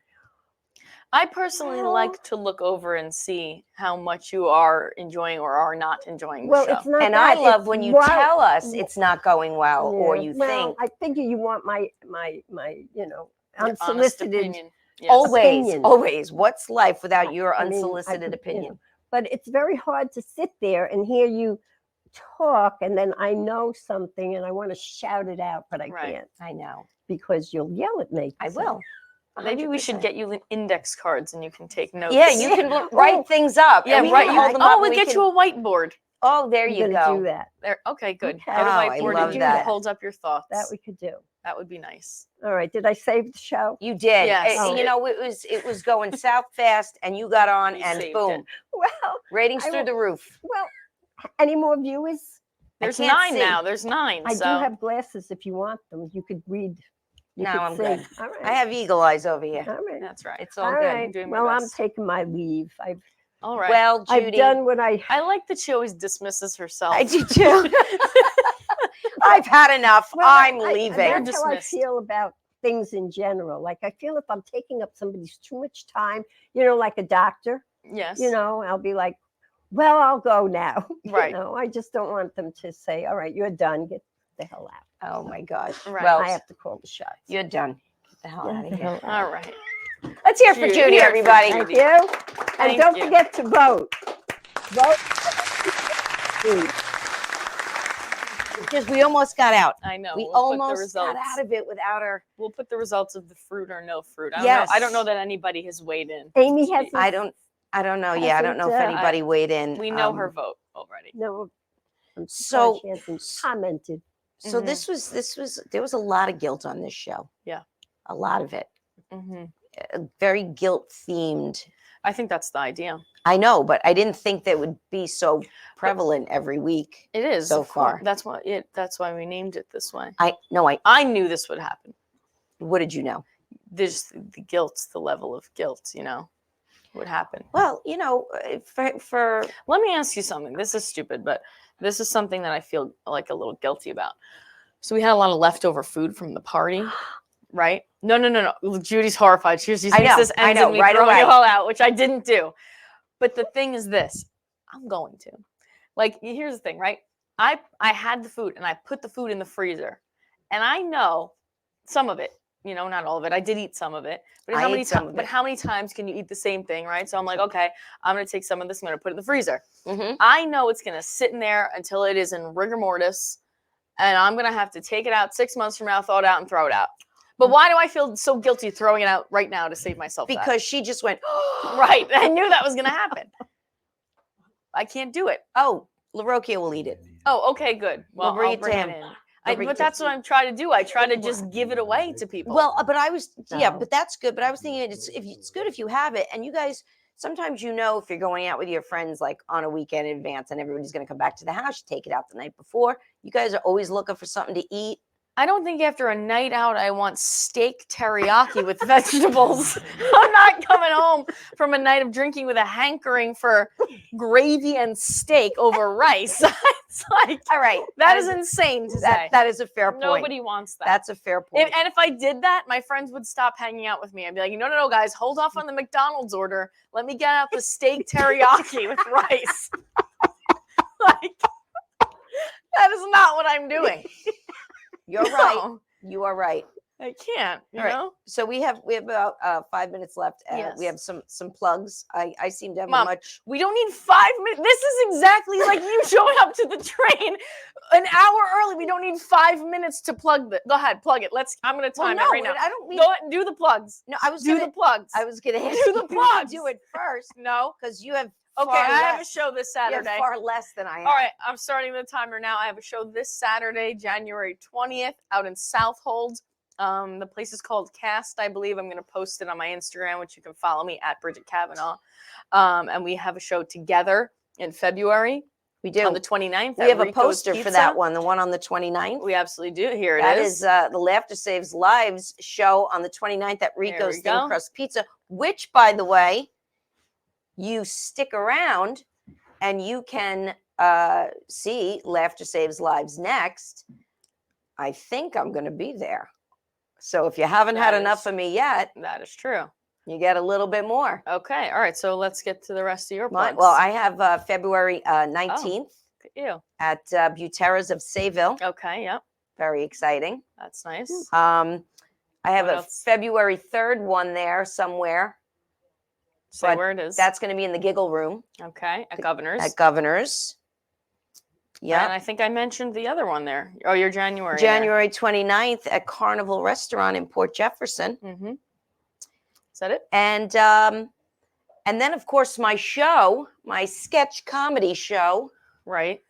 I personally Well- like to look over and see how much you are enjoying or are not enjoying the Well, show. it's not And that. I love it's when you why- tell us it's not going well or Yeah, you well, think. I figure you want my Your honest unsolicited. opinion. Yes. Always, opinion. always. What's life without your I mean, I unsolicited could, opinion? But it's very hard to sit there and hear you talk, and then I know something and I want to shout it out, but I Right. can't I know. because you'll yell at me. I So- will. Maybe we should 100%. get you index cards and you can take notes. Yeah, you can write things up. Yeah, and we right. can hold them Oh, up we'll and get can- you a whiteboard. Oh, there I'm you gonna go. do that. There. Okay, good. Okay. Get a Oh, I whiteboard love and that. holds up your thoughts. That we could do. That would be nice. All right. Did I save the show? You did. Yes. Oh. You know, it was going south fast, and you got on, You and saved boom, it. Well, ratings I through will- the roof. well, any more viewers? There's can't 9 see. now. There's 9. I so do have glasses if you want them. You could read. You No, could I'm see. good. All right. I have eagle eyes over here. All right. that's right. It's all All good. right. I'm doing my Well, I'm best. taking my leave. All right. Well, Judy, I've done what I. I like that she always dismisses herself. I do too. I've had enough. Well, I'm I- leaving. That's how I Dismissed. feel about things in general. Like I feel if I'm taking up somebody's too much time, you know, like a doctor, Yes. you know, I'll be like, well, I'll go now. Right. You know, I just don't want them to say, all right, you're done. Get the hell out. Oh my gosh. Right. Well, I have to call the shots. you're done. Get the hell Get out the of here. hell out. All right. Let's hear it for Judy, Judy, hear it for everybody. Thank Judy. you. And Thank don't you. forget to vote. Vote. Because we almost got out. I know. We We'll put the almost got results. out of it without our. We'll put the results of the fruit or no fruit. I don't Yes. know. I don't know that anybody has weighed in. Amy has. I don't know. Yeah, I don't know if Hasn't, anybody weighed in. We know her vote already. No. I'm So- surprised she hasn't commented. So Mhm. this was there was a lot of guilt on this show. Yeah. A lot of it. Hmm. Very guilt themed. I think that's the idea. I know, but I didn't think that would be so prevalent every week. It is So of course. far. That's why we named it this way. I knew this would happen. what did you know? There's the guilt, the level of guilt, would happen. Well, you know, for Let me ask you something. This is stupid, but this is something that I feel like a little guilty about. So we had a lot of leftover food from the party, right? No. Judy's horrified. She thinks know, this I ends know, in me right throwing away. you all out, which I didn't do. But the thing is this, I'm going to. Like, here's the thing, right? I had the food and I put the food in the freezer. And I know some of it, not all of it. I did eat some of it. But I how ate many some times? of But it. how many times can you eat the same thing, right? So I'm like, okay, I'm gonna take some of this. I'm gonna put it in the freezer. Mhm. I know it's gonna sit in there until it is in rigor mortis, and I'm gonna have to take it out 6 months from now, thaw it out, and throw it out. But why do I feel so guilty throwing it out right now to save myself? that? because she just went, Right, I knew that was gonna happen. I can't do it. oh, LaRocchia will eat it. Oh, okay, good. Well, bring I'll it to bring him. it in. bring it But to that's what I'm trying to do. I try to just give it away to people. Well, but I was yeah, No. but that's good. But I was thinking it's good if you have it, and you guys sometimes if you're going out with your friends like on a weekend in advance, and everybody's going to come back to the house, you take it out the night before. You guys are always looking for something to eat. I don't think after a night out I want steak teriyaki with vegetables. I'm not coming home from a night of drinking with a hankering for gravy and steak over rice. It's like All right, that is insane to say. that is a fair point. Nobody wants that. That's a fair point. And if I did that, my friends would stop hanging out with me. I'd be like, no, guys, hold off on the McDonald's order. Let me get out the steak teriyaki with rice. Like, that is not what I'm doing. You're right. No, You are right. I can't. You All right. know? So we have about 5 minutes left. Yes. We have some plugs. I seem to have Mom, a much. We don't need 5 minutes. This is exactly like you showing up to the train an hour early. We don't need 5 minutes to plug the. Go ahead, plug it. I'm going to Well, time no, it right now. I don't mean. Go ahead and do the plugs. No, I was Do gonna. the plugs. I was gonna ask Do the you to plugs. do it first No. because you have. Okay, far I have a less- show this you have Saturday. far less than I have. All right, I'm starting the timer now. I have a show this Saturday, January 20th, out in Southold. The place is called Cast, I believe. I'm going to post it on my Instagram, which you can follow me at Bridget Kavanaugh. And we have a show together in February. We do. On the 29th. We at have a Rico's poster for Pizza. that one, the one on the 29th. We absolutely do. Here That it is the Laughter Saves Lives show on the 29th at Rico's we Thin go. Crust Pizza, which, by the way, you stick around and you can see Laughter Saves Lives next. I think I'm going to be there. So if you haven't had That enough is- of me yet, That is true. you get a little bit more. Okay. All right. So let's get to the rest of your plugs. Well, I have February 19th Look at you. at Buteras of Sayville. Okay. Yep. Very exciting. That's nice. I have What a else? February 3rd one there somewhere. Say but where it is. That's going to be in the Giggle Room okay. At Governor's. at Governor's. And Yeah. I think I mentioned the other one there. Oh, your January. January 29th at Carnival Restaurant in Port Jefferson. Mm-hmm. Is that it? And then of course my show, my sketch comedy show, Right.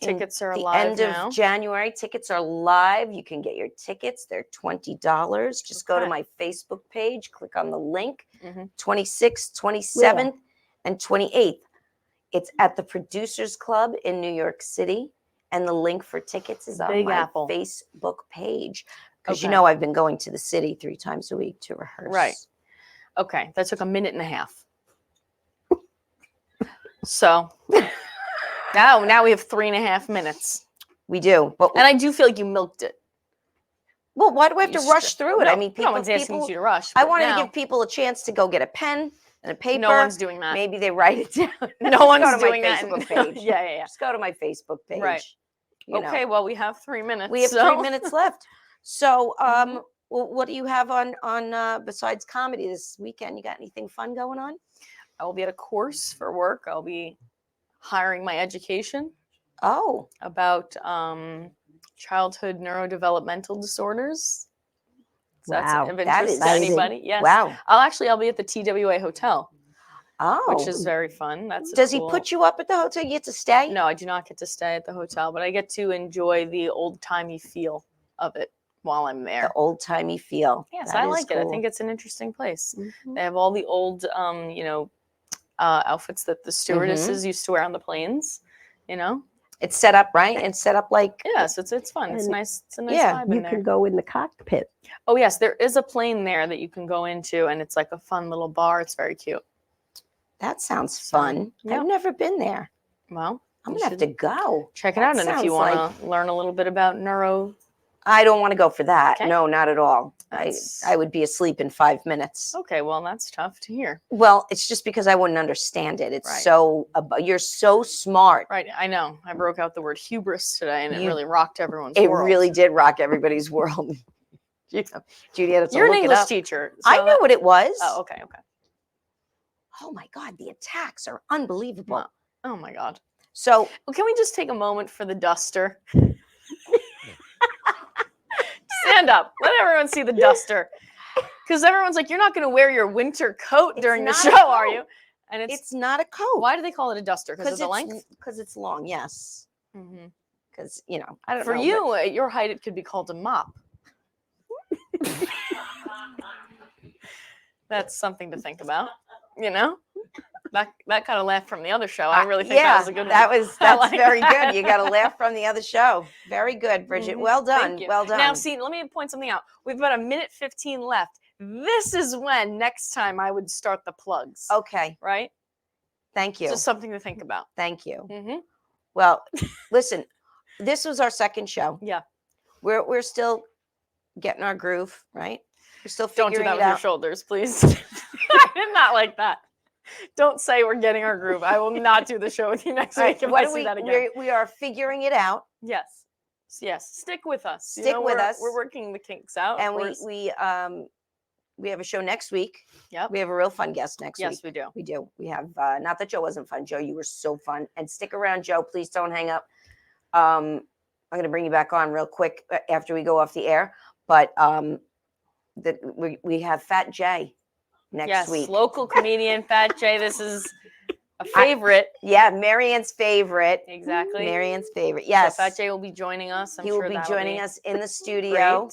Tickets are the live end now. of January. Tickets are live. You can get your tickets. They're $20. Just go to Okay. my Facebook page, click on the link. Mhm. 26th, 27th, and 28th. It's at the Producers Club in New York City. And the link for tickets is on Big my Apple. Facebook page. Because you Okay. know I've been going to the city 3 times a week to rehearse. Right. Okay, that took a minute and a half. So now we have 3.5 minutes. We do. But And I do feel like you milked it. well, why do I have to You rush through it? I mean, no one's asking you to rush. I but wanted to now give people a chance to go get a pen and a paper. No one's doing that. Maybe they write it down. No Just one's go to doing my that. Facebook page. Yeah. Just go to my Facebook page. Right. You know. Okay, well, we have 3 minutes. We have so. 3 minutes left. So, what do you have on besides comedy this weekend? You got anything fun going on? I will be at a course for work. I'll be hiring my education Oh, about childhood neurodevelopmental disorders. So that's Wow, of that interest is to anybody. Yes. wow. I'll be at the TWA hotel, Oh, which is very fun. That's does he put you up at the hotel? You get to stay? No, I do not get to stay at the hotel, but I get to enjoy the old-timey feel of it while I'm there. The old timey feel. Yes, That I is like it. I cool. think it's an interesting place. Mhm. They have all the old, outfits that the stewardesses used to wear on the planes. You know, It's set up right. It's set up like yes, it's fun. It's And nice. It's a nice yeah, vibe You in there. can go in the cockpit. Oh yes, there is a plane there that you can go into, and it's like a fun little bar. It's very cute. that sounds So, fun. yeah. I've never been there. Well, I'm you gonna have to should go. check it that out, and if you sounds want to learn a little bit about neuro, I don't want to go for that. Okay. No, not at all. That's- I would be asleep in 5 minutes. okay, well that's tough to hear. Well, it's just because I wouldn't understand it. It's Right. so you're so smart. Right, I know. I broke out the word hubris today, and it You- really rocked everyone's It world. really did rock everybody's world. Judy had to You're an look it English up. teacher. I so knew what it was. Oh, okay. Oh my God, the attacks are unbelievable. Wow. Oh my God. So Well, can we just take a moment for the duster? Stand up. Let everyone see the duster. Because everyone's like, you're not going to wear your winter coat It's during the not a show, are coat. you? And it's not a coat. why do they call it a duster? Because of the length? Because it's long, yes. Mm-hmm. Because, I don't For know. you, at your height, it could be called a mop. That's something to think about, That kind of laugh from the other show. I really think that was a good one. That's like very that. good. You got to laugh from the other show. Very good, Bridget. Mhm. Well done. Thank you. Well done. Now, see, let me point something out. We've about 1:15 left. This is when next time I would start the plugs. Okay. Right? Thank you. Just something to think about. Thank you. Mm-hmm. Well, listen, this was our second show. Yeah. We're still getting our groove, right? We're still Don't figuring do that it with your out. shoulders, please. I did not like that. Don't say we're getting our groove. I will not do the show with you next All right, week if what I do see that again. we are figuring it out, Yes. Yes. Stick with us. Stick with us. We're working the kinks out. and of we course. we have a show next week. Yep. We have a real fun guest next week. Yes, we do. We do. We have not that Joe wasn't fun. Joe, you were so fun. And stick around, Joe. Please don't hang up. I'm going to bring you back on real quick after we go off the air. But we have Fat Jay next Yes, week. local comedian Fat Jay. This is a favorite. Yeah, Marianne's favorite. Exactly. Marianne's favorite. Yes. So Fat Jay will be joining us. I'm he will sure be that'll joining us in the studio. great.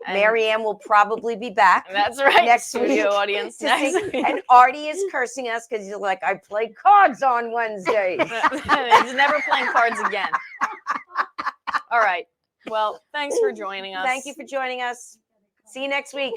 And Marianne will probably be back. That's right. next Studio week audience to next sing. week. And Artie is cursing us because he's like, I play cards on Wednesdays. He's never playing cards again. All right. Well, thanks for joining us. Thank you for joining us. See you next week.